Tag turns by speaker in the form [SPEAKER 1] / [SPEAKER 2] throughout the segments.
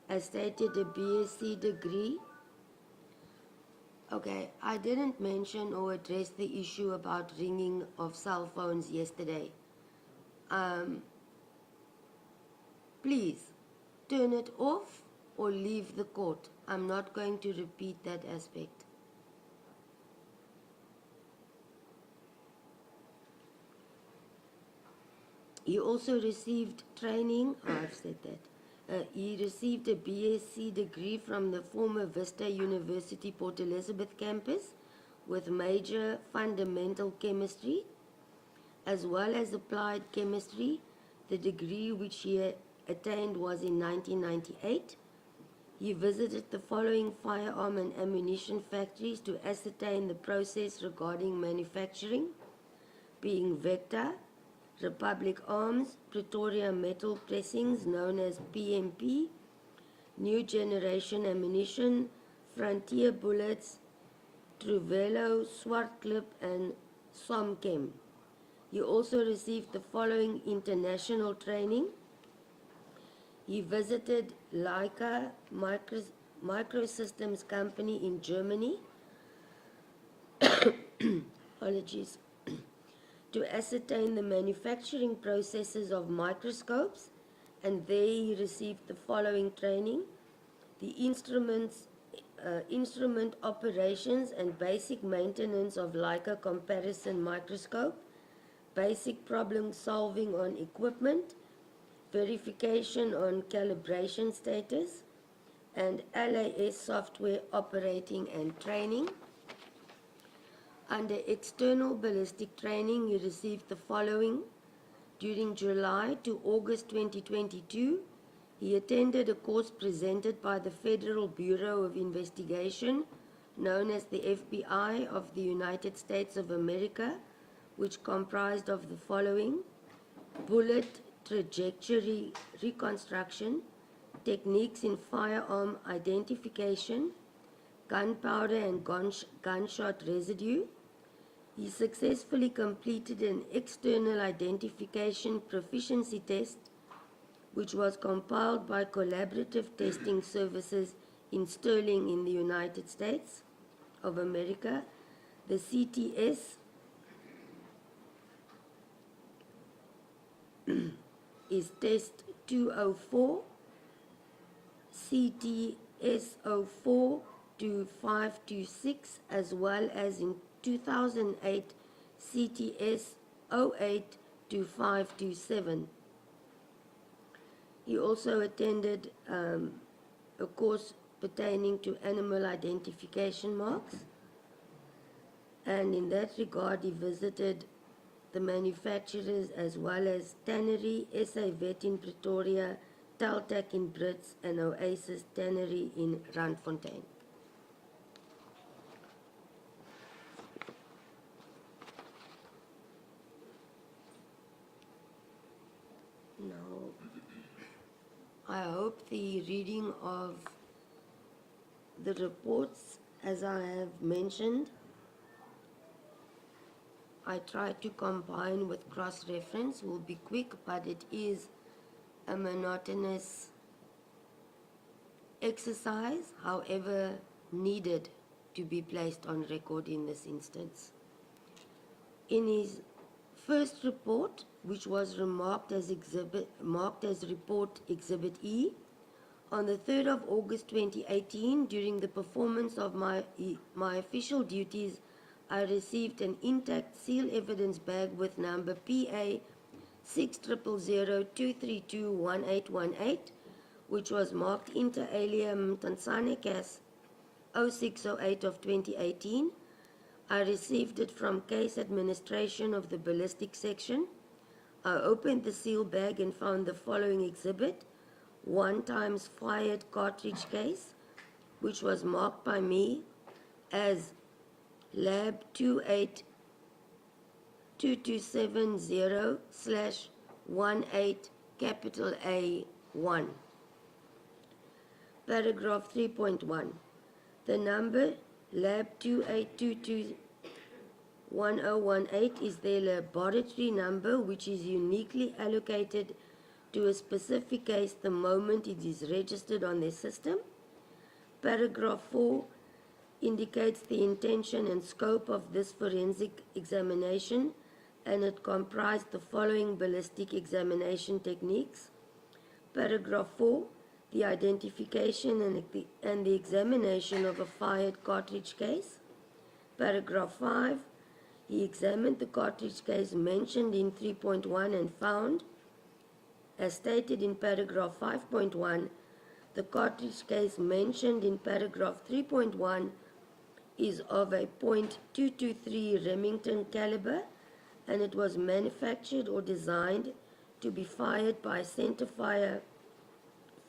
[SPEAKER 1] as stated, a BSc degree. Okay, I didn't mention or address the issue about ringing of cell phones yesterday. Please turn it off or leave the court. I'm not going to repeat that aspect. He also received training. Oh, I've said that. He received a BSc degree from the former Vista University Port Elizabeth campus with major fundamental chemistry as well as applied chemistry. The degree which he attained was in 1998. He visited the following firearm and ammunition factories to ascertain the process regarding manufacturing, being Vector, Republic Arms, Pretoria Metal Pressings known as PMP, New Generation Ammunition, Frontier Bullets, Truvelo, Swartklip and Somchem. He also received the following international training. He visited Leica Microsystems Company in Germany. Apologies. To ascertain the manufacturing processes of microscopes, and there he received the following training: the instrument operations and basic maintenance of Leica comparison microscope, basic problem solving on equipment, verification on calibration status, and LAS software operating and training. Under external ballistic training, you received the following. During July to August 2022, he attended a course presented by the Federal Bureau of Investigation, known as the FBI of the United States of America, which comprised of the following: bullet trajectory reconstruction, techniques in firearm identification, gunpowder and gunshot residue. He successfully completed an external identification proficiency test, which was compiled by Collaborative Testing Services in Sterling in the United States of America. The CTS is test 204, CTS 04 to 526, as well as in 2008 CTS 08 to 527. He also attended a course pertaining to animal identification marks, and in that regard he visited the manufacturers as well as Tannery, SA Vet in Pretoria, Teltac in Brits, and Oasis Tannery in Randfontein. Now, I hope the reading of the reports, as I have mentioned, I try to combine with cross-reference, will be quick, but it is a monotonous exercise, however needed to be placed on record in this instance. In his first report, which was marked as Report Exhibit E, on the 3rd of August 2018, during the performance of my official duties, I received an intact seal evidence bag with number PA 60002321818, which was marked inter alia Mtansane Cas 0608 of 2018. I received it from Case Administration of the Ballistic Section. I opened the seal bag and found the following exhibit: 1x fired cartridge case, which was marked by me as Lab 28227/18 capital A1. Paragraph 3.1. The number Lab 28221018 is their laboratory number, which is uniquely allocated to a specific case the moment it is registered on their system. Paragraph 4 indicates the intention and scope of this forensic examination, and it comprised the following ballistic examination techniques. Paragraph 4, the identification and the examination of a fired cartridge case. Paragraph 5, he examined the cartridge case mentioned in 3.1 and found, as stated in paragraph 5.1, the cartridge case mentioned in paragraph 3.1 is of a .223 Remington caliber, and it was manufactured or designed to be fired by centerfire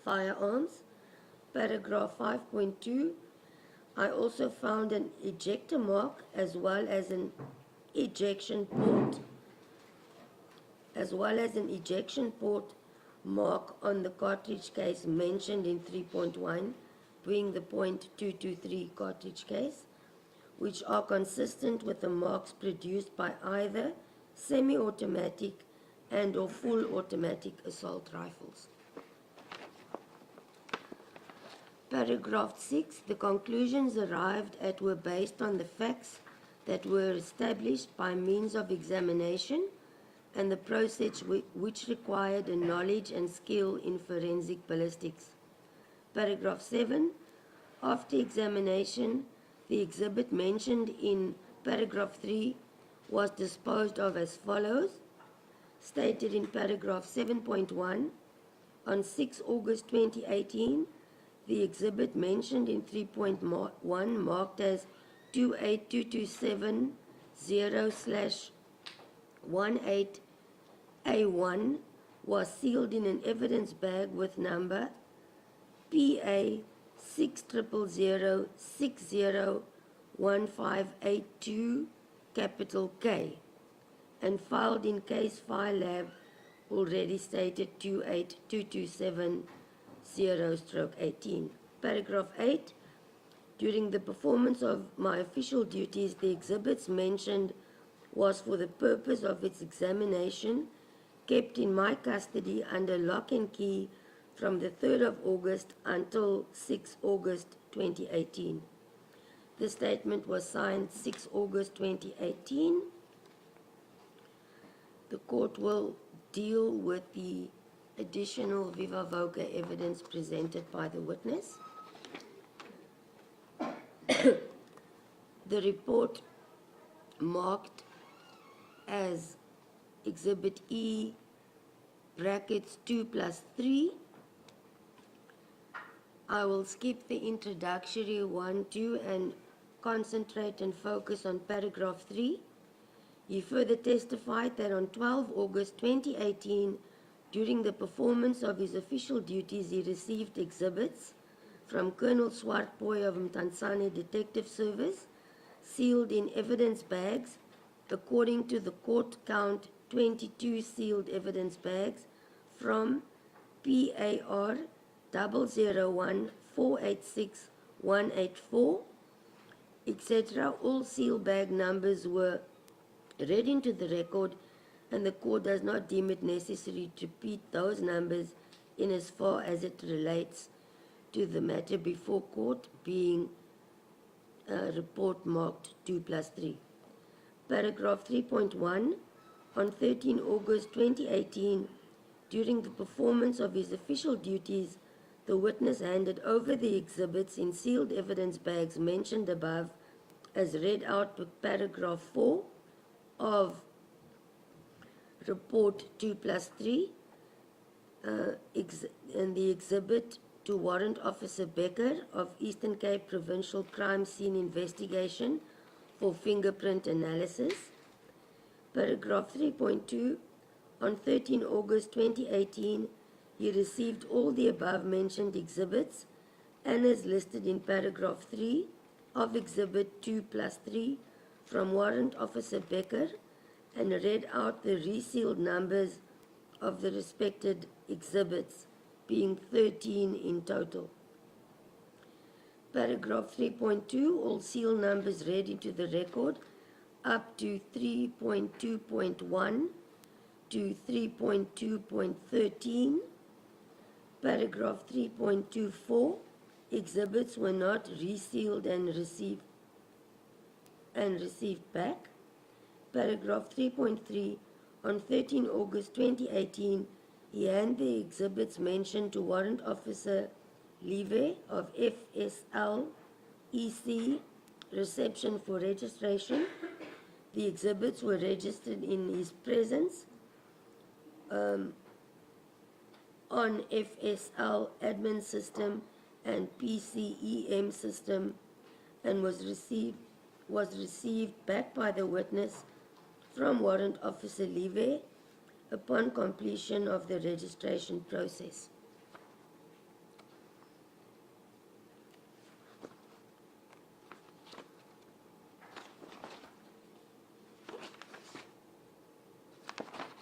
[SPEAKER 1] firearms. Paragraph 5.2, I also found an ejector mark as well as an ejection port mark on the cartridge case mentioned in 3.1, being the .223 cartridge case, which are consistent with the marks produced by either semi-automatic and or full automatic assault rifles. Paragraph 6, the conclusions arrived at were based on the facts that were established by means of examination and the process which required a knowledge and skill in forensic ballistics. Paragraph 7, after examination, the exhibit mentioned in paragraph 3 was disposed of as follows. Stated in paragraph 7.1, on 6 August 2018, the exhibit mentioned in 3.1 marked as 28220/18A1 was sealed in an evidence bag with number PA 600601582 capital K and filed in case file lab already stated 28227/18. Paragraph 8, during the performance of my official duties, the exhibits mentioned was for the purpose of its examination kept in my custody under lock and key from the 3rd of August until 6 August 2018. The statement was signed 6 August 2018. The court will deal with the additional viva voce evidence presented by the witness. The report marked as Exhibit E brackets 2+3. I will skip the introductory 1, 2 and concentrate and focus on paragraph 3. He further testified that on 12 August 2018, during the performance of his official duties, he received exhibits from Colonel Swartboy of Mtansane Detective Service, sealed in evidence bags, according to the court count 22 sealed evidence bags from PAR 001486184, etc. All seal bag numbers were read into the record, and the court does not deem it necessary to repeat those numbers in as far as it relates to the matter before court, being report marked 2+3. Paragraph 3.1, on 13 August 2018, during the performance of his official duties, the witness handed over the exhibits in sealed evidence bags mentioned above as read out with paragraph 4 of report 2+3 and the exhibit to Warrant Officer Becker of Eastern Cape Provincial Crime Scene Investigation for fingerprint analysis. Paragraph 3.2, on 13 August 2018, he received all the above mentioned exhibits and as listed in paragraph 3 of exhibit 2+3 from Warrant Officer Becker and read out the resealed numbers of the respected exhibits, being 13 in total. Paragraph 3.2, all seal numbers read into the record up to 3.2.1 to 3.2.13, paragraph 3.24, exhibits were not resealed and received back. Paragraph 3.3, on 13 August 2018, he handed the exhibits mentioned to Warrant Officer Leve of FSL EC reception for registration. The exhibits were registered in his presence on FSL admin system and PCEM system, and was received back by the witness from Warrant Officer Leve upon completion of the registration process.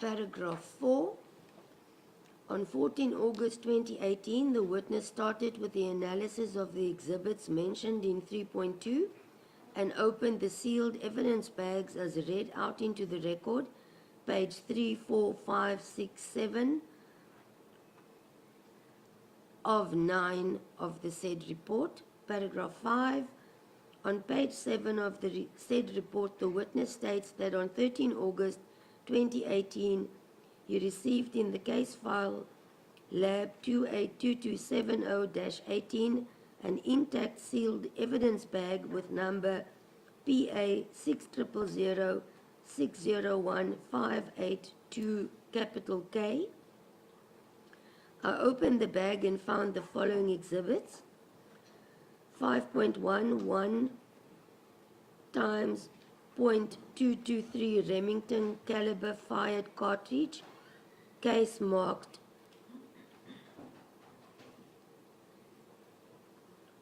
[SPEAKER 1] Paragraph 4. On 14 August 2018, the witness started with the analysis of the exhibits mentioned in 3.2 and opened the sealed evidence bags as read out into the record, page 3, 4, 5, 6, 7 of 9 of the said report. Paragraph 5. On page 7 of the said report, the witness states that on 13 August 2018, he received in the case file Lab 282270-18 an intact sealed evidence bag with number PA 600060158 capital K. I opened the bag and found the following exhibits: 5.11 times .223 Remington caliber fired cartridge, case marked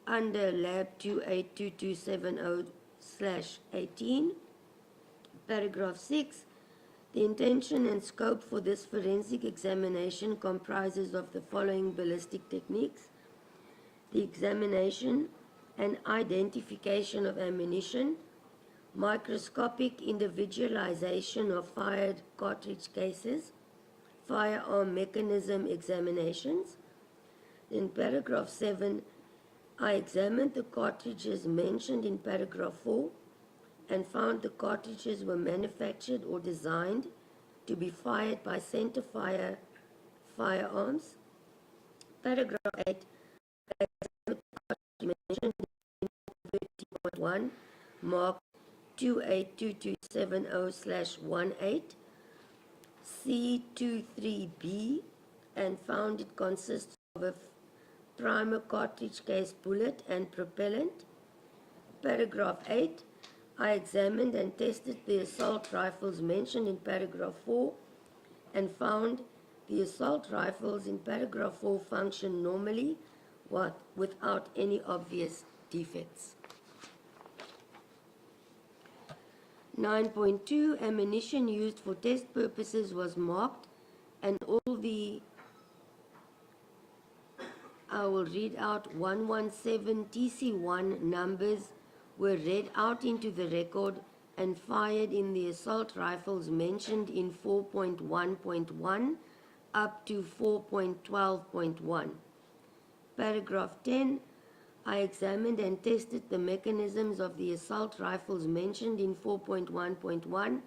[SPEAKER 1] under Lab 282270/18. Paragraph 6. The intention and scope for this forensic examination comprises of the following ballistic techniques: the examination and identification of ammunition, microscopic individualization of fired cartridge cases, firearm mechanism examinations. In paragraph 7, I examined the cartridges mentioned in paragraph 4 and found the cartridges were manufactured or designed to be fired by center fire firearms. Paragraph 8, I examined the cartridge mentioned in 30.1 marked 282270/18 C23B and found it consists of a primer cartridge case bullet and propellant. Paragraph 8, I examined and tested the assault rifles mentioned in paragraph 4 and found the assault rifles in paragraph 4 function normally without any obvious defects. 9.2, ammunition used for test purposes was marked and all the, I will read out 117 TC1 numbers were read out into the record and fired in the assault rifles mentioned in 4.1.1 up to 4.12.1. Paragraph 10, I examined and tested the mechanisms of the assault rifles mentioned in 4.1.1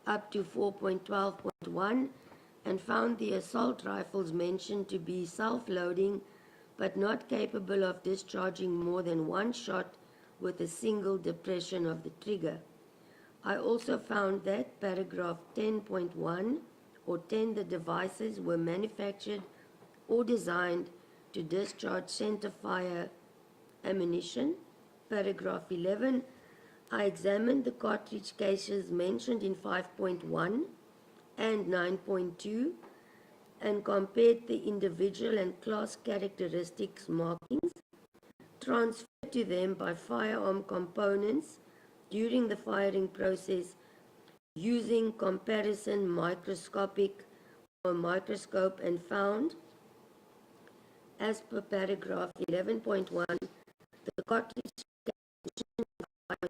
[SPEAKER 1] up to 4.12.1 and found the assault rifles mentioned to be self-loading but not capable of discharging more than one shot with a single depression of the trigger. I also found that paragraph 10.1 or 10, the devices were manufactured or designed to discharge center fire ammunition. Paragraph 11, I examined the cartridge cases mentioned in 5.1 and 9.2 and compared the individual and class characteristics markings transferred to them by firearm components during the firing process using comparison microscope and found, as per paragraph 11.1, the cartridge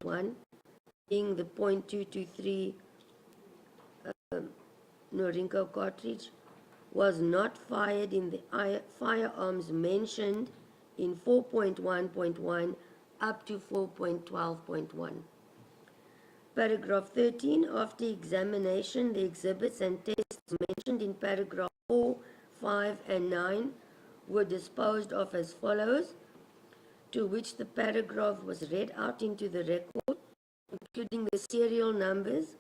[SPEAKER 1] one being the .223 Norinco cartridge was not fired in the firearms mentioned in 4.1.1 up to 4.12.1. Paragraph 13, after examination, the exhibits and tests mentioned in paragraph 4, 5, and 9 were disposed of as follows, to which the paragraph was read out into the record, including the serial numbers,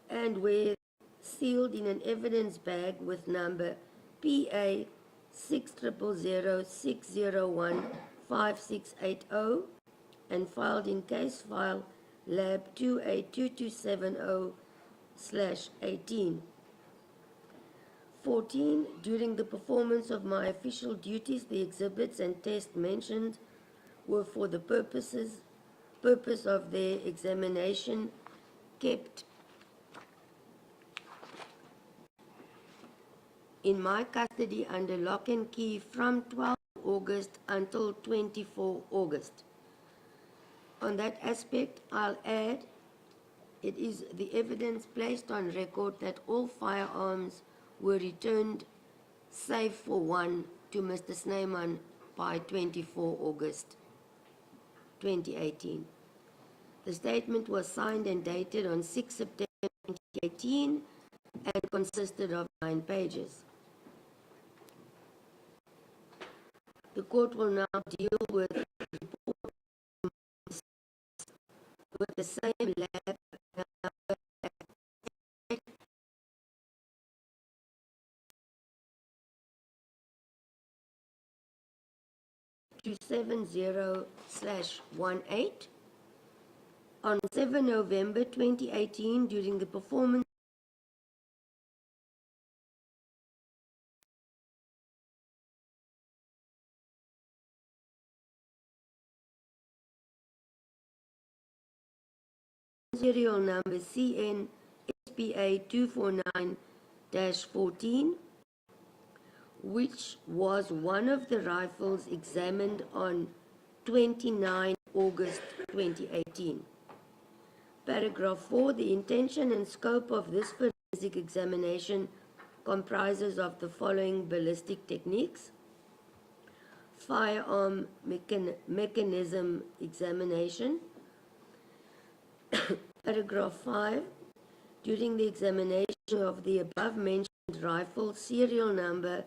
[SPEAKER 1] and were sealed in an evidence bag with number PA 60006015680 and filed in case file lab 282270/18. 14. During the performance of my official duties, the exhibits and tests mentioned were for the purpose of their examination kept in my custody under lock and key from 12 August until 24 August. On that aspect, I'll add, it is the evidence placed on record that all firearms were returned, save for one, to Mr. Snyman by 24 August 2018. The statement was signed and dated on 6 September 2018 and consisted of 9 pages. The court will now deal with the same lab number 270/18. On 7 November 2018, during the performance serial number CN SPA 249-14, which was one of the rifles examined on 29 August 2018. Paragraph 4, the intention and scope of this forensic examination comprises of the following ballistic techniques: firearm mechanism examination. Paragraph 5, during the examination of the above mentioned rifle serial number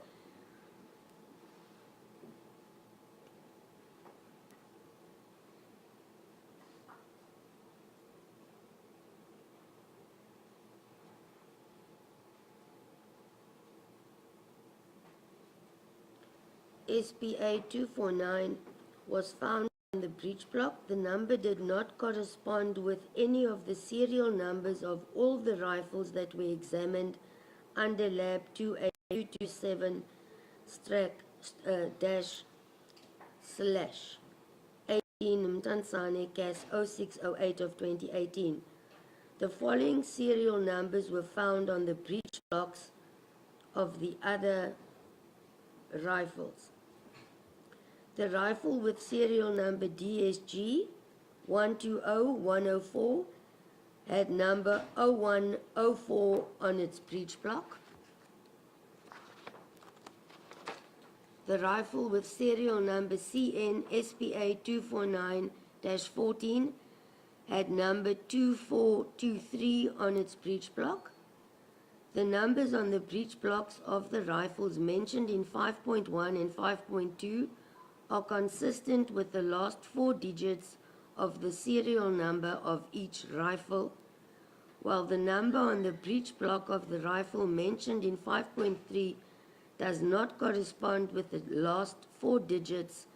[SPEAKER 1] SPA 249 was found on the breech block. The number did not correspond with any of the serial numbers of all the rifles that were examined under lab 28227-18 Mtansane CAS 0608 of 2018. The following serial numbers were found on the breech blocks of the other rifles. The rifle with serial number DSG 120104 had number 0104 on its breech block. The rifle with serial number CN SPA 249-14 had number 2423 on its breech block. The numbers on the breech blocks of the rifles mentioned in 5.1 and 5.2 are consistent with the last 4 digits of the serial number of each rifle, while the number on the breech block of the rifle mentioned in 5.3 does not correspond with the last 4 digits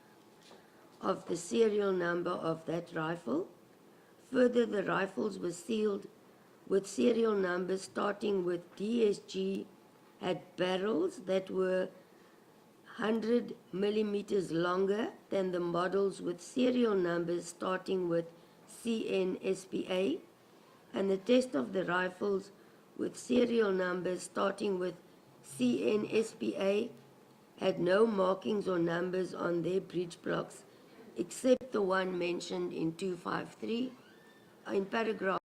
[SPEAKER 1] of the serial number of that rifle. Further, the rifles were sealed with serial numbers starting with DSG had barrels that were 100 millimeters longer than the models with serial numbers starting with CNSPA, and the test of the rifles with serial numbers starting with CNSPA had no markings or numbers on their breech blocks except the one mentioned in 253 in paragraph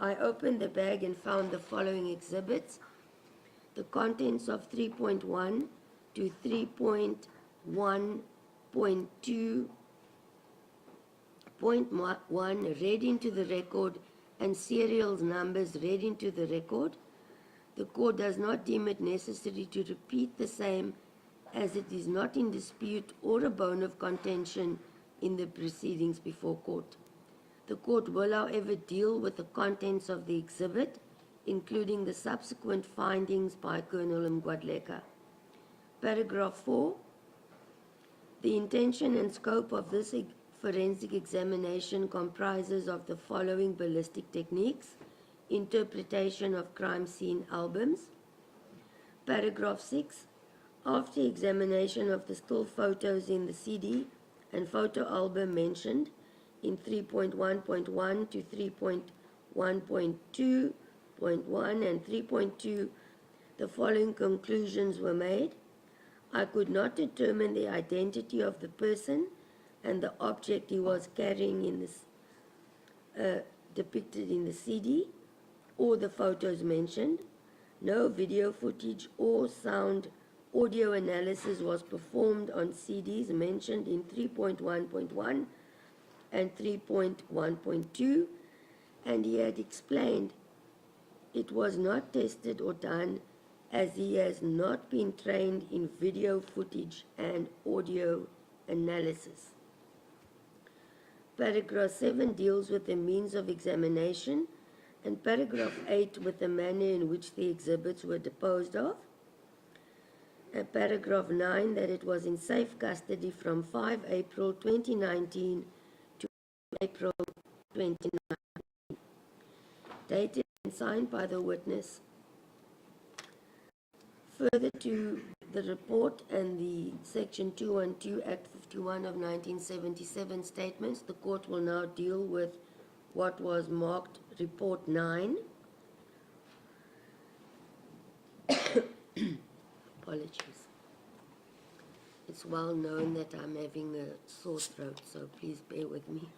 [SPEAKER 1] I opened the bag and found the following exhibits: the contents of 3.1 to 3.1.2.1 read into the record and serial numbers read into the record. The court does not deem it necessary to repeat the same, as it is not in dispute or a bone of contention in the proceedings before court. The court will, however, deal with the contents of the exhibit, including the subsequent findings by Colonel Mgwadleka. Paragraph 4. The intention and scope of this forensic examination comprises of the following ballistic techniques: interpretation of crime scene albums. Paragraph 6. After examination of the still photos in the CD and photo album mentioned in 3.1.1 to 3.1.2.1 and 3.2, the following conclusions were made. I could not determine the identity of the person and the object he was carrying in this, depicted in the CD or the photos mentioned. No video footage or audio analysis was performed on CDs mentioned in 3.1.1 and 3.1.2, and he had explained it was not tested or done as he has not been trained in video footage and audio analysis. Paragraph 7 deals with the means of examination, and paragraph 8 with the manner in which the exhibits were disposed of. And paragraph 9 that it was in safe custody from 5 April 2019 to April 2019. Dated and signed by the witness. Further to the report and the Section 212 Act 51 of 1977 statements, the court will now deal with what was marked Report 9. Apologies. It's well known that I'm having a sore throat, so please bear with me.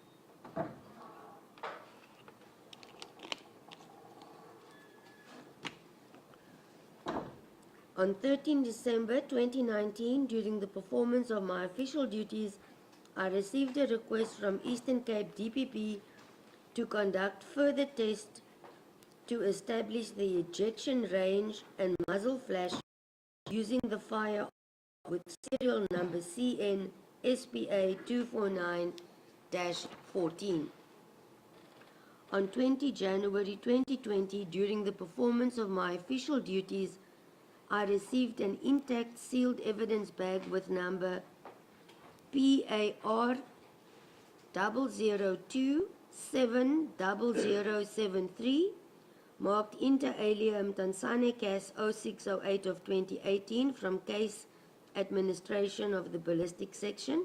[SPEAKER 1] On 13 December 2019, during the performance of my official duties, I received a request from Eastern Cape DPP to conduct further tests to establish the ejection range and muzzle flash using the Firearm with serial number CN SPA 249-14. On 20 January 2020, during the performance of my official duties, I received an intact sealed evidence bag with number PAR 002-70073, marked inter alia Mtansane Cas 0608 of 2018 from Case Administration of the Ballistic Section.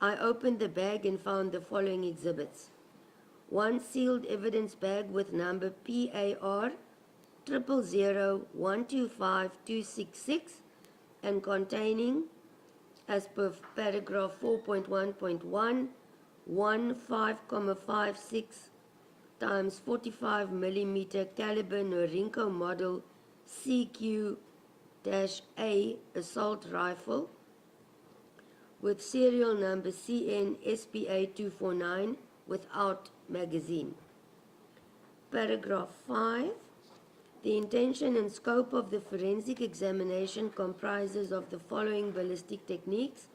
[SPEAKER 1] I opened the bag and found the following exhibits: one sealed evidence bag with number PAR 000125266 and containing, as per paragraph 4.1.1, 5.56 times 45 millimeter caliber Norinco model CQ-A assault rifle with serial number CN SPA 249 without magazine. Paragraph 5. The intention and scope of the forensic examination comprises of the following ballistic techniques: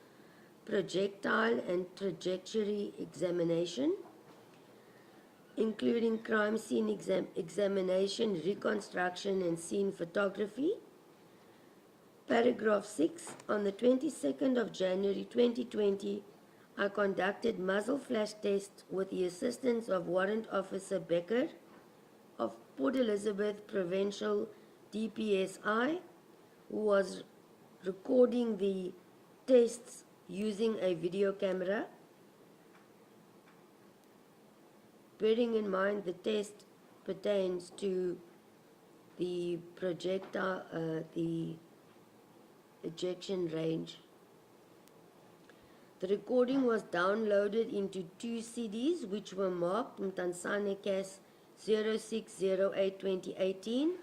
[SPEAKER 1] projectile and trajectory examination, including crime scene examination, reconstruction, and scene photography. Paragraph 6. On the 22nd of January 2020, I conducted muzzle flash tests with the assistance of Warrant Officer Becker of Port Elizabeth Provincial DPSI, who was recording the tests using a video camera. Bearing in mind the test pertains to the projectile, the ejection range. The recording was downloaded into 2 CDs which were marked Mtansane Cas 0608-2018.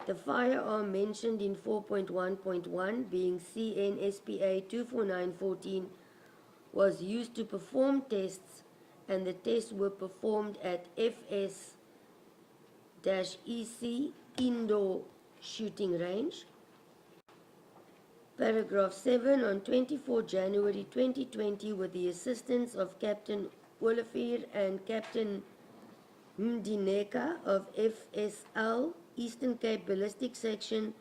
[SPEAKER 1] The firearm mentioned in 4.1.1, being CN-SPA 24914, was used to perform tests, and the tests were performed at FS-EC Indoor Shooting Range. Paragraph 7, on 24 January 2020, with the assistance of Captain Olafir and Captain Mdineka of FSL, Eastern Cape Ballistic Section,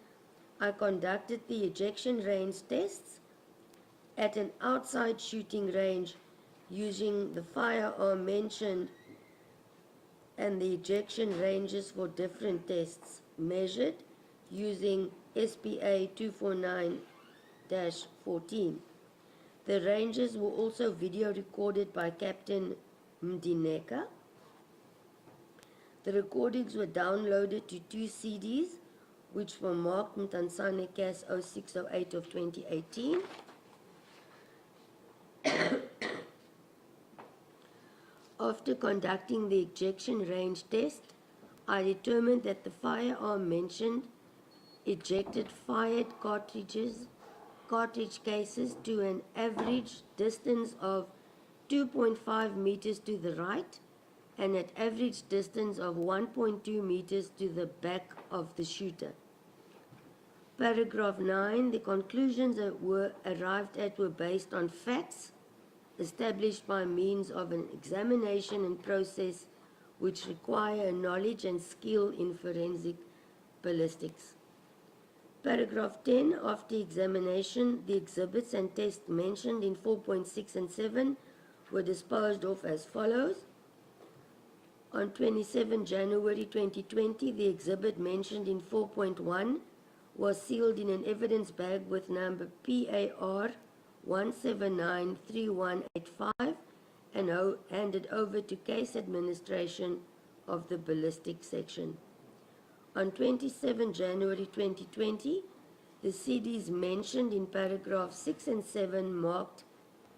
[SPEAKER 1] I conducted the ejection range tests at an outside shooting range using the firearm mentioned and the ejection ranges for different tests measured using SPA 249-14. The ranges were also video recorded by Captain Mdineka. The recordings were downloaded to 2 CDs, which were marked Mtansane CAS 0608 of 2018. After conducting the ejection range test, I determined that the firearm mentioned ejected fired cartridge cases to an average distance of 2.5 meters to the right and at average distance of 1.2 meters to the back of the shooter. Paragraph 9, the conclusions that were arrived at were based on facts established by means of an examination and process which require knowledge and skill in forensic ballistics. Paragraph 10, after examination, the exhibits and tests mentioned in 4.6 and 7 were disposed of as follows. On 27 January 2020, the exhibit mentioned in 4.1 was sealed in an evidence bag with number PAR 1793185 and handed over to case administration of the ballistic section. On 27 January 2020, the CDs mentioned in paragraph 6 and 7 marked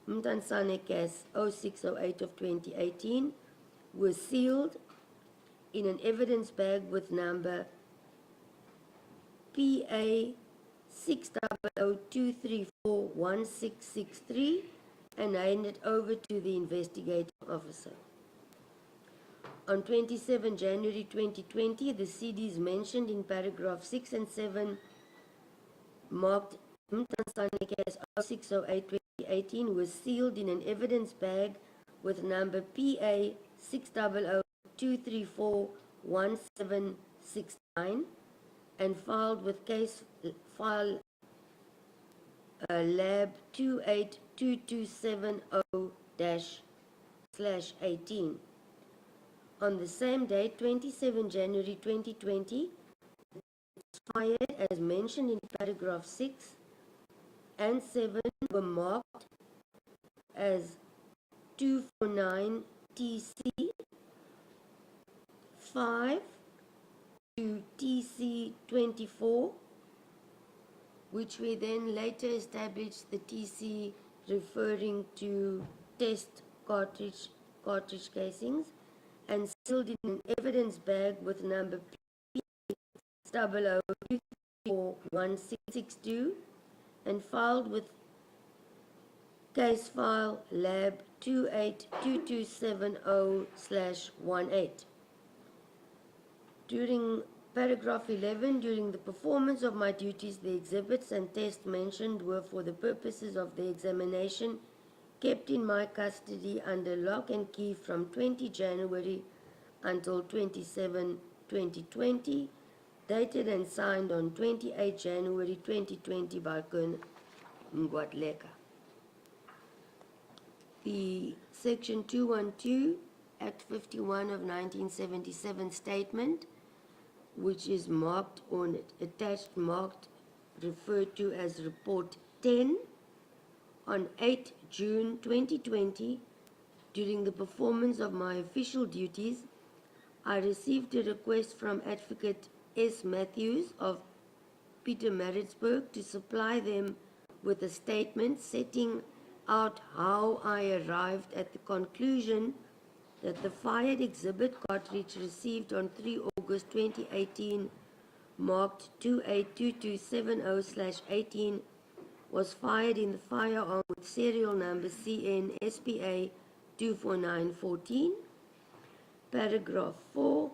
[SPEAKER 1] Mtansane CAS 0608 of 2018 were sealed in an evidence bag with number PA 600-234-1663 and handed over to the investigating officer. On 27 January 2020, the CDs mentioned in paragraph 6 and 7 marked Mtansane CAS 0608 2018 was sealed in an evidence bag with number PA 600-234-1769 and filed with case file lab 282270-18. On the same date, 27 January 2020, fired as mentioned in paragraph 6 and 7 were marked as 249 TC 5 to TC 24, which we then later established the TC referring to test cartridge casings, and sealed in an evidence bag with number P00241662 and filed with case file lab 282270/18. During paragraph 11, during the performance of my duties, the exhibits and tests mentioned were for the purposes of the examination kept in my custody under lock and key from 20 January until 27, 2020, dated and signed on 28 January 2020 by Colonel Ngwadleka. The Section 212, Act 51 of 1977 statement, which is marked on it, attached, marked, referred to as Report 10, on 8 June 2020, during the performance of my official duties, I received a request from Advocate S. Matthews of Pietermaritzburg to supply them with a statement setting out how I arrived at the conclusion that the fired exhibit cartridge received on 3 August 2018, marked 282270/18, was fired in the firearm with serial number CN SPA 24914. Paragraph 4.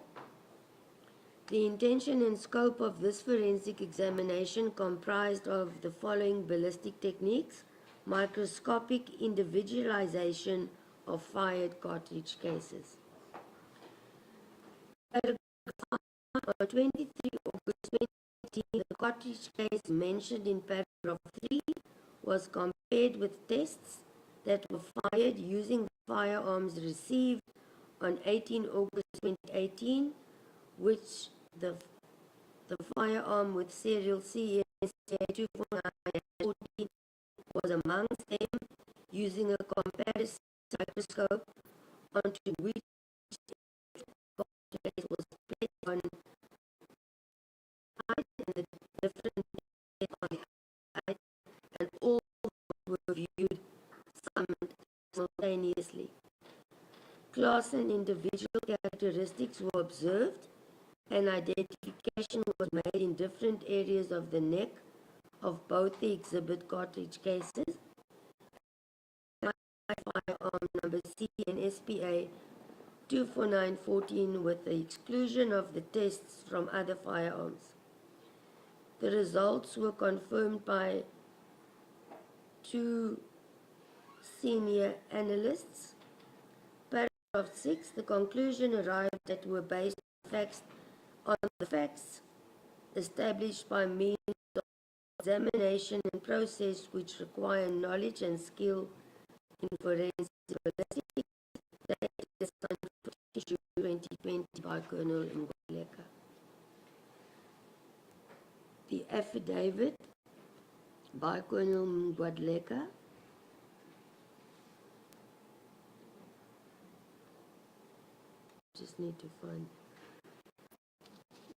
[SPEAKER 1] The intention and scope of this forensic examination comprised of the following ballistic techniques: microscopic individualization of fired cartridge cases. On 23 August 2018, the cartridge case mentioned in paragraph 3 was compared with tests that were fired using the firearms received on 18 August 2018, which the firearm with serial CNSA 24914 was amongst them, using a comparison microscope onto which the cartridge was placed on and the different on the height, and all were viewed simultaneously. Class and individual characteristics were observed, and identification was made in different areas of the neck of both the exhibit cartridge cases. Firearm number CNSPA 24914 with the exclusion of the tests from other firearms. The results were confirmed by 2 senior analysts. Paragraph 6. The conclusion arrived that were based on the facts established by means of examination and process which require knowledge and skill in forensic ballistics, dated on 2020 by Colonel Ngwaleka. The affidavit by Colonel Ngwaleka just need to find,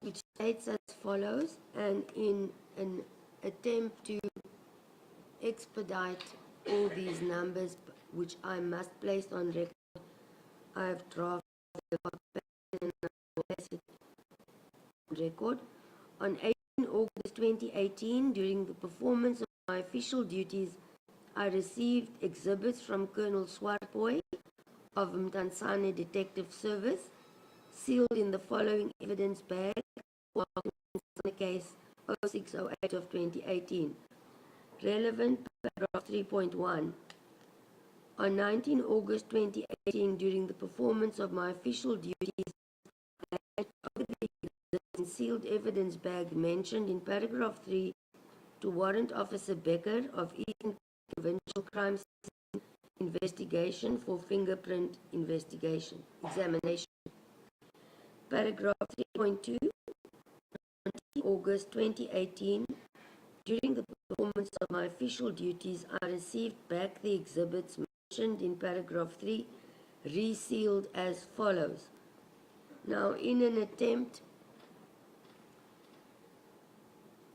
[SPEAKER 1] which states as follows, and in an attempt to expedite all these numbers which I must place on record, I have drafted the record. On 18 August 2018, during the performance of my official duties, I received exhibits from Colonel Swartboy of Mtansane Detective Service, sealed in the following evidence bag, case 0608 of 2018. Relevant paragraph 3.1. On 19 August 2018, during the performance of my official duties, I handed over the sealed evidence bag mentioned in paragraph 3 to Warrant Officer Becker of Eastern Provincial Crime Investigation for fingerprint examination. Paragraph 3.2. On August 2018, during the performance of my official duties, I received back the exhibits mentioned in paragraph 3, resealed as follows. Now, in an attempt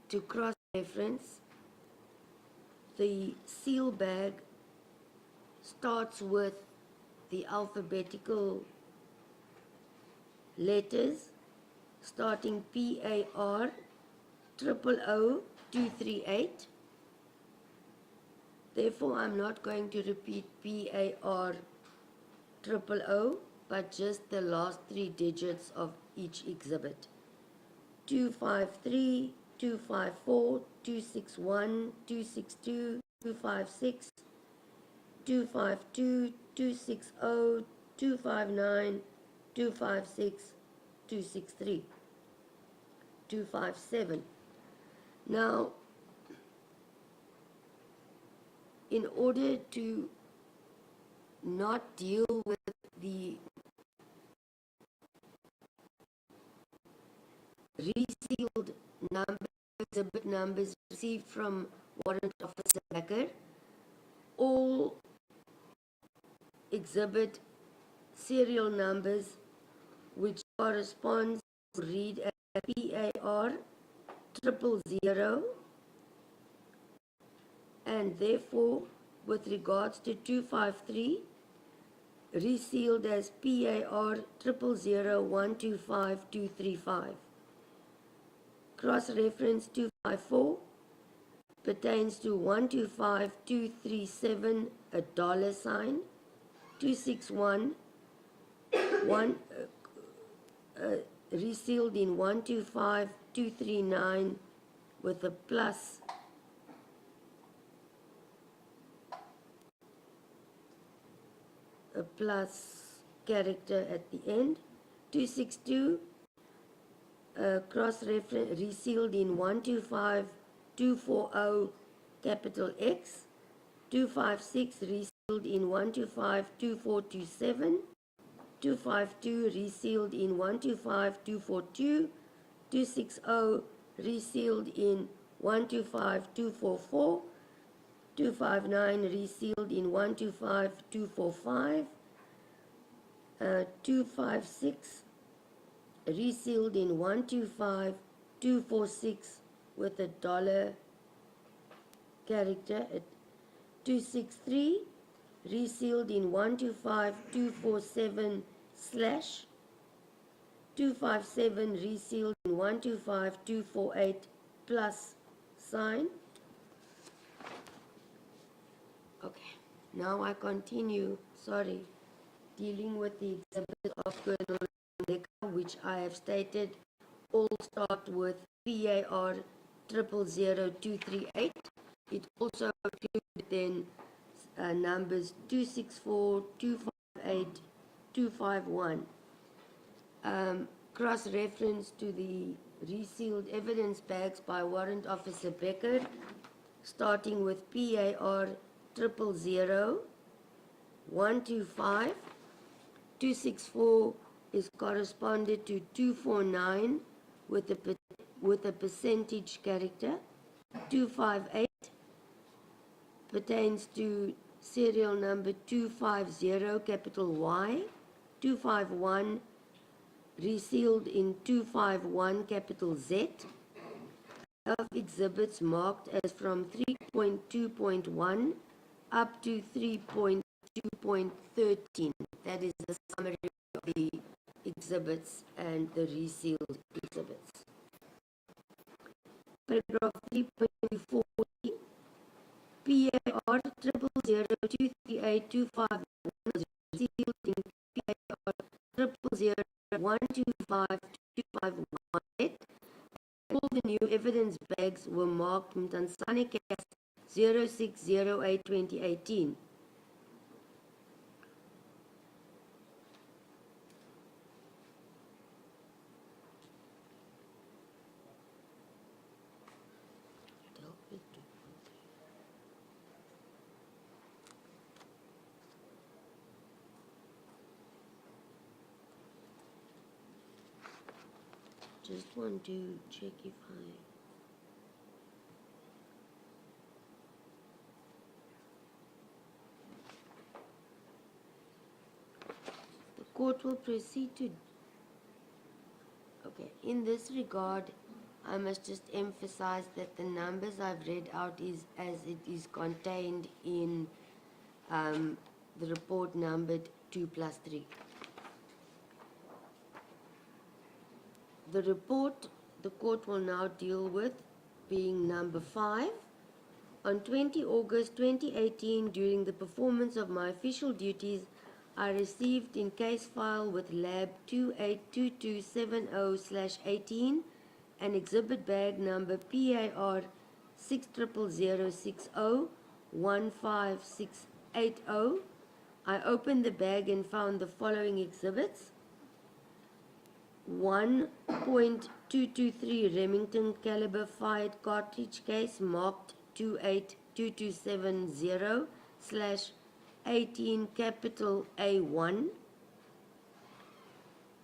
[SPEAKER 1] to cross-reference, the seal bag starts with the alphabetical letters starting PAR 000238. Therefore, I'm not going to repeat PAR 0000, but just the last 3 digits of each exhibit. 253, 254, 261, 262, 256, 252, 260, 259, 256, 263, 257. Now, in order to not deal with the resealed exhibit numbers received from Warrant Officer Becker, all exhibit serial numbers which corresponds to read as PAR 000, and therefore with regards to 253, resealed as PAR 000125235. Cross-reference 254 pertains to 125237, a dollar sign, 261, resealed in 125239 with a plus character at the end. 262 cross-reference resealed in 125240 capital X. 256 resealed in 1252427. 252 resealed in 125242. 260 resealed in 125244. 259 resealed in 125245. 256 resealed in 125246 with a dollar character at 263 resealed in 125247 slash. 257 resealed in 125248 plus sign. Okay, now I continue, dealing with the exhibit of Colonel Malema, which I have stated all start with PAR 000238. It also included then numbers 264, 258, 251. Cross-reference to the resealed evidence bags by Warrant Officer Becker, starting with PAR 000125. 264 is corresponded to 249 with a percentage character. 258 pertains to serial number 250 capital Y. 251 resealed in 251 capital Z. Of exhibits marked as from 3.2.1 up to 3.2.13. That is the summary of the exhibits and the resealed exhibits. Paragraph 3.240, PAR 00023825 was resealed in PAR 00125251. All the new evidence bags were marked Mtansane Case 0608-2018. Just want to check if the court will proceed to. Okay, in this regard, I must just emphasize that the numbers I've read out is as it is contained in the report numbered 2+3. The report the court will now deal with being number 5. On 20 August 2018, during the performance of my official duties, I received in case file with lab 282270/18 an exhibit bag number PAR 60060-15680. I opened the bag and found the following exhibits. 1.223 Remington caliber fired cartridge case marked 28270/18 capital A1.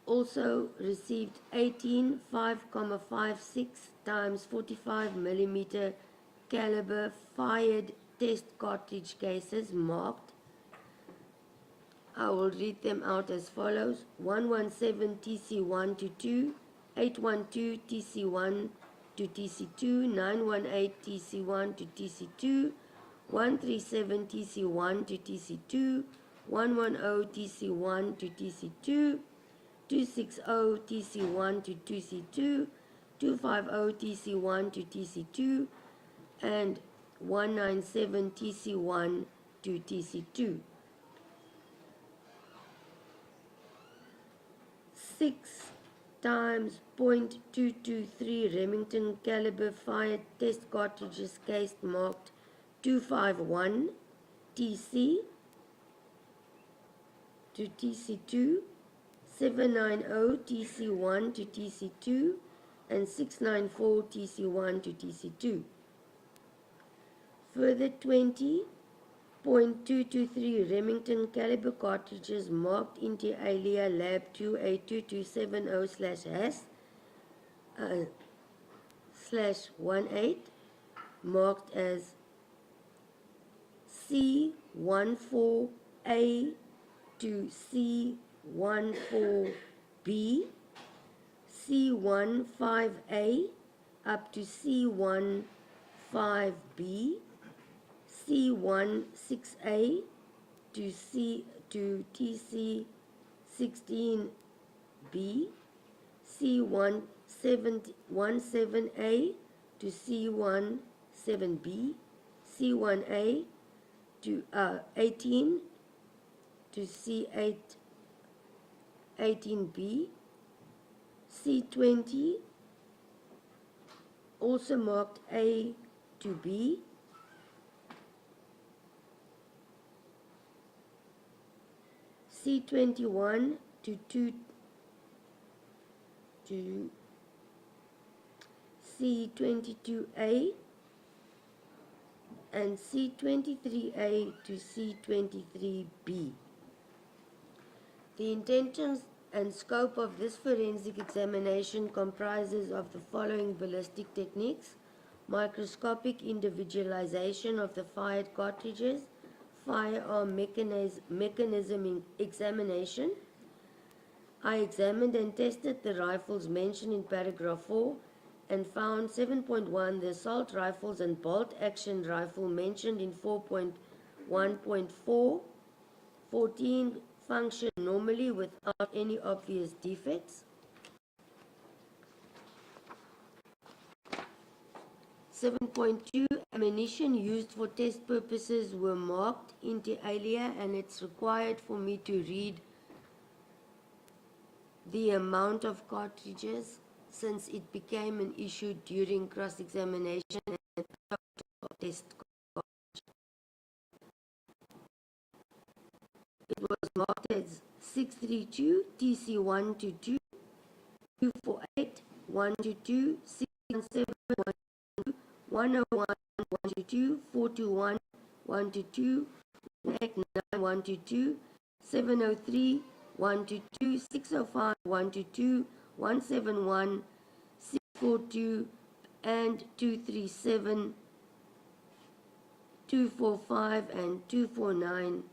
[SPEAKER 1] Also received 18 5.56 times 45 millimeter caliber fired test cartridge cases marked. I will read them out as follows. 117 TC1 to 2, 812 TC1 to TC2, 918 TC1 to TC2, 137 TC1 to TC2, 110 TC1 to TC2, 260 TC1 to TC2, 250 TC1 to TC2, and 197 TC1 to TC2. 6 times .223 Remington caliber fired test cartridges cased marked 251 TC to TC2, 790 TC1 to TC2, and 694 TC1 to TC2. Further 20 .223 Remington caliber cartridges marked inter alia lab 282270//18 marked as C14A to C14B, C15A up to C15B, C16A to TC16B, C17A to C17B, C1A to 18 to C18B, C20 also marked A to B, C21 to C22A, and C23A to C23B. The intentions and scope of this forensic examination comprises of the following ballistic techniques: microscopic individualization of the fired cartridges, firearm mechanism examination. I examined and tested the rifles mentioned in paragraph 4 and found 7.1 the assault rifles and bolt action rifle mentioned in 4.1.4 14 function normally without any obvious defects. 7.2 ammunition used for test purposes were marked inter alia, and it's required for me to read the amount of cartridges since it became an issue during cross-examination and test. It was marked as 632 TC1 to 2, 248 1 to 2, 617 1 to 2, 101 1 to 2, 421 1 to 2, 189 1 to 2, 703 1 to 2, 605 1 to 2, 171 642, and 237, 245, and 249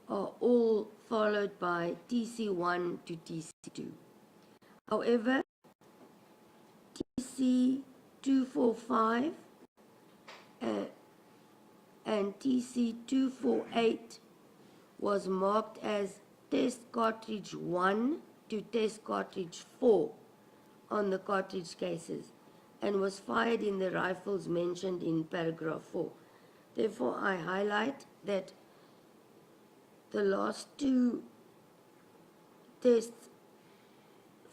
[SPEAKER 1] are all followed by TC1 to TC2. However, TC245 and TC248 was marked as test cartridge 1 to test cartridge 4 on the cartridge cases and was fired in the rifles mentioned in paragraph 4. Therefore, I highlight that the last two tests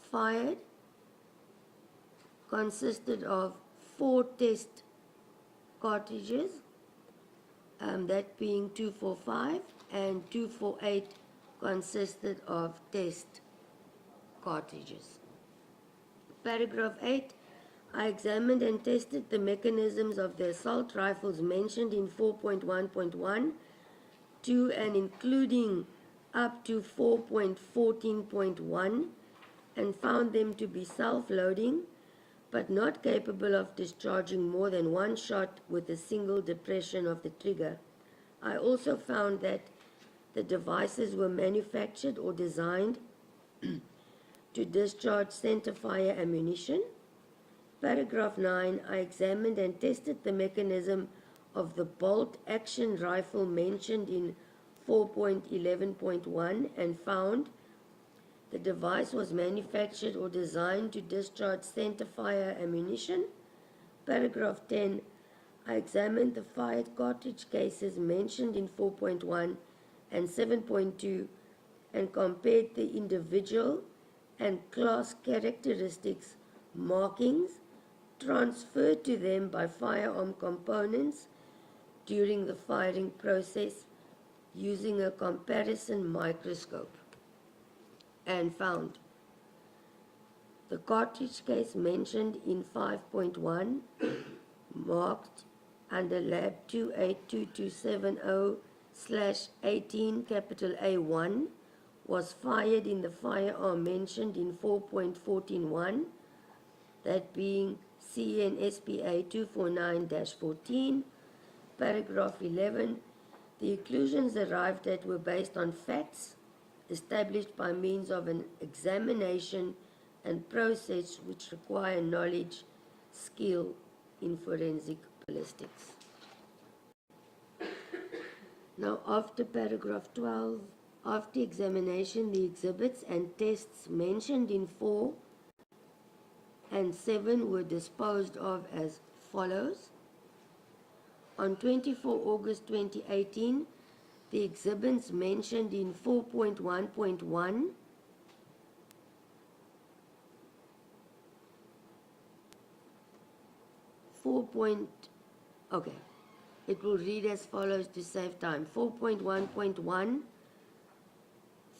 [SPEAKER 1] fired consisted of 4 test cartridges, that being 245, and 248 consisted of test cartridges. Paragraph 8, I examined and tested the mechanisms of the assault rifles mentioned in 4.1.1 to and including up to 4.14.1 and found them to be self-loading but not capable of discharging more than one shot with a single depression of the trigger. I also found that the devices were manufactured or designed to discharge centerfire ammunition. Paragraph 9, I examined and tested the mechanism of the bolt action rifle mentioned in 4.11.1 and found the device was manufactured or designed to discharge centerfire ammunition. Paragraph 10, I examined the fired cartridge cases mentioned in 4.1 and 7.2 and compared the individual and class characteristics, markings transferred to them by firearm components during the firing process using a comparison microscope, and found the cartridge case mentioned in 5.1 marked under lab 282270/18 capital A1 was fired in the firearm mentioned in 4.14.1, that being CNSPA 249-14. Paragraph 11, the conclusions arrived at were based on facts established by means of an examination and process which require knowledge, skill in forensic ballistics. Now, after paragraph 12, after examination, the exhibits and tests mentioned in 4 and 7 were disposed of as follows. On 24 August 2018, the exhibits mentioned in 4.1.1 it will read as follows to save time. 4.1.1,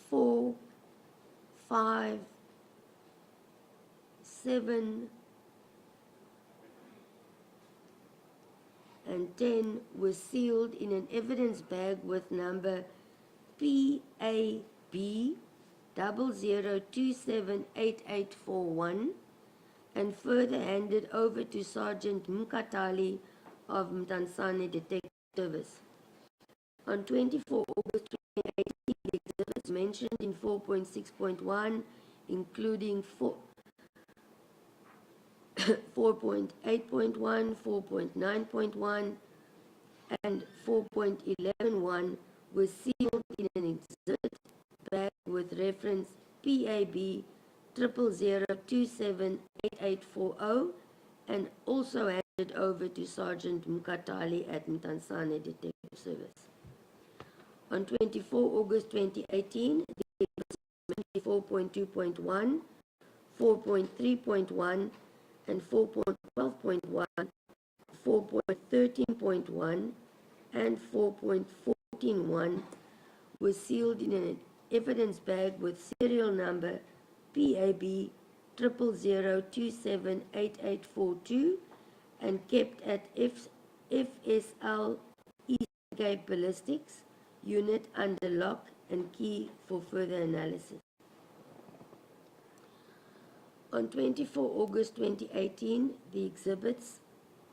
[SPEAKER 1] 4, 5, 7, and 10 was sealed in an evidence bag with number PAB 00278841 and further handed over to Sergeant Mkatali of Mtansane Detective Service. On 24 August 2018, the exhibits mentioned in 4.6.1, including 4.8.1, 4.9.1, and 4.11.1 was sealed in an exhibit bag with reference PAB 00278840 and also handed over to Sergeant Mkatali at Mtansane Detective Service. On 24 August 2018, the exhibits 4.2.1, 4.3.1, and 4.12.1, 4.13.1, and 4.14.1 was sealed in an evidence bag with serial number PAB 00278842 and kept at FSL Eastern Cape Ballistics Unit under lock and key for further analysis. On 24 August 2018, the exhibits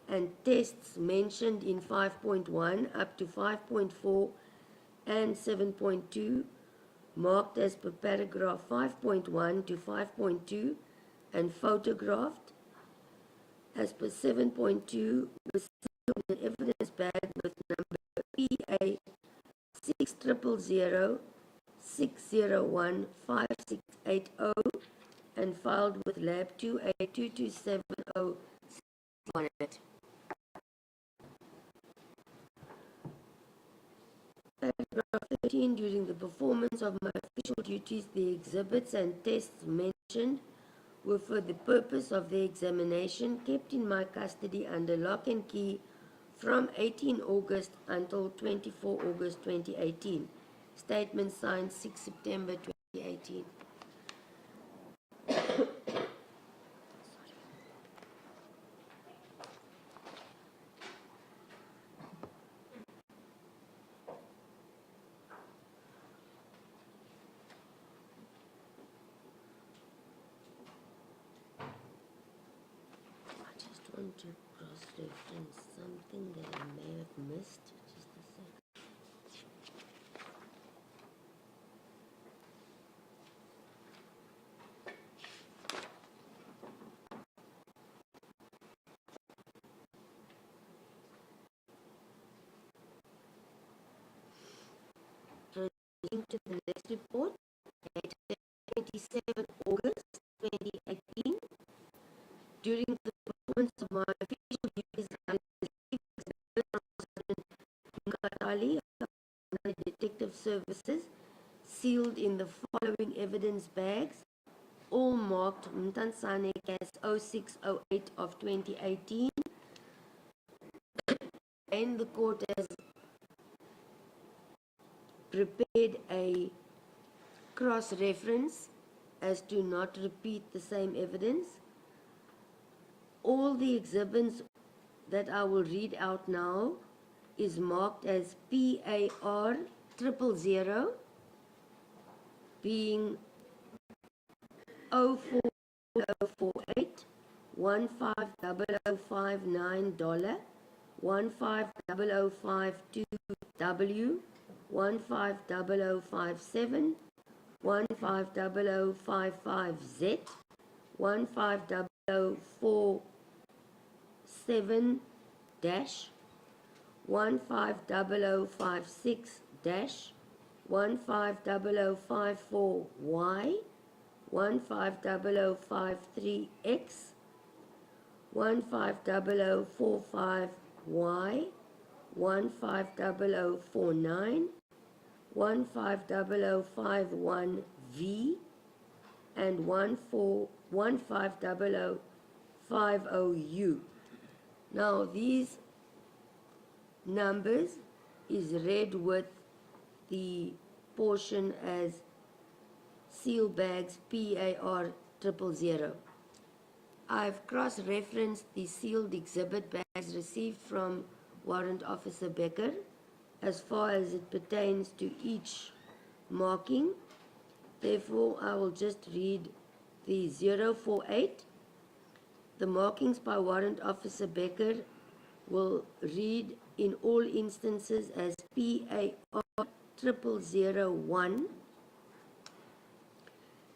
[SPEAKER 1] and tests mentioned in 5.1 up to 5.4 and 7.2 marked as per paragraph 5.1 to 5.2 and photographed as per 7.2 was sealed in an evidence bag with number PA 60006015680 and filed with lab 282270. Paragraph 13, during the performance of my official duties, the exhibits and tests mentioned were for the purpose of the examination kept in my custody under lock and key from 18 August until 24 August 2018. Statement signed 6 September 2018. I want to cross-reference something that I may have missed. Just a second. linked to the next report, dated 27 August 2018. During the performance of my official duties, I received Sergeant of Detective Services, sealed in the following evidence bags, all marked Mtansane Gas 0608 of 2018, and the court has prepared a cross-reference as to not repeat the same evidence. All the exhibits that I will read out now is marked as PAR 000, being 04048 $150059, 150052W, 150057, 150055Z, 150047 dash, 150056 dash, 150054Y, 150053X, 150045Y, 150049, 150051V, and 150050U. Now these numbers is read with the portion as seal bags PAR 000. I've cross-referenced the sealed exhibit bags received from Warrant Officer Becker as far as it pertains to each marking. Therefore, I will just read the 048. The markings by Warrant Officer Becker will read in all instances as PAR 0001,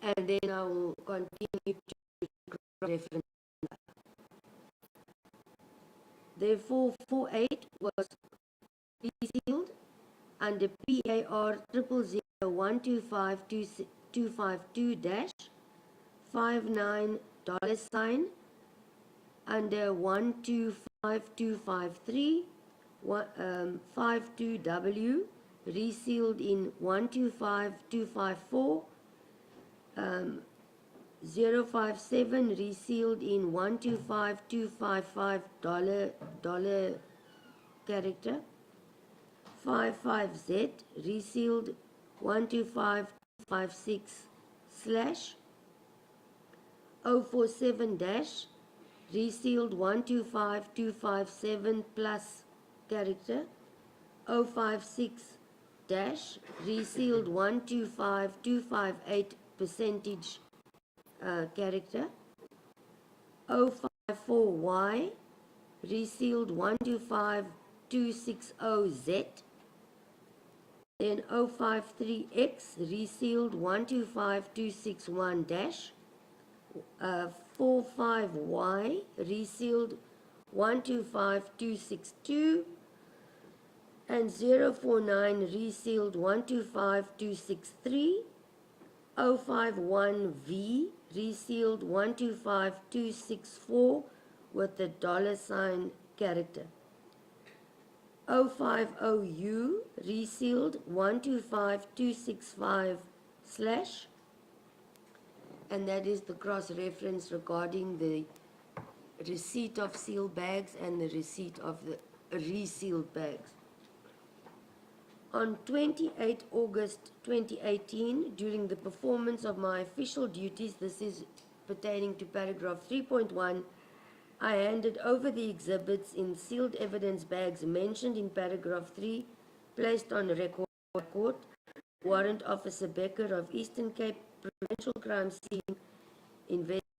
[SPEAKER 1] and then I will continue to reference. Therefore, 48 was resealed under PAR $001252-59 under 125253 52W, resealed in 125254, 057 resealed in 125255 dollar character, 55Z resealed 12556 slash, 047 dash resealed 125257 plus character, 056 dash resealed 125258 percentage character, 054Y resealed 125260Z, then 053X resealed 125261 dash, 45Y resealed 125262, and 049 resealed 125263, 051V resealed 125264 with the $ character, 050U resealed 125265 slash, and that is the cross-reference regarding the receipt of sealed bags and the receipt of the resealed bags. On 28 August 2018, during the performance of my official duties, this is pertaining to paragraph 3.1, I handed over the exhibits in sealed evidence bags mentioned in paragraph 3, placed on record by court, Warrant Officer Becker of Eastern Cape Provincial Crime Scene Investigation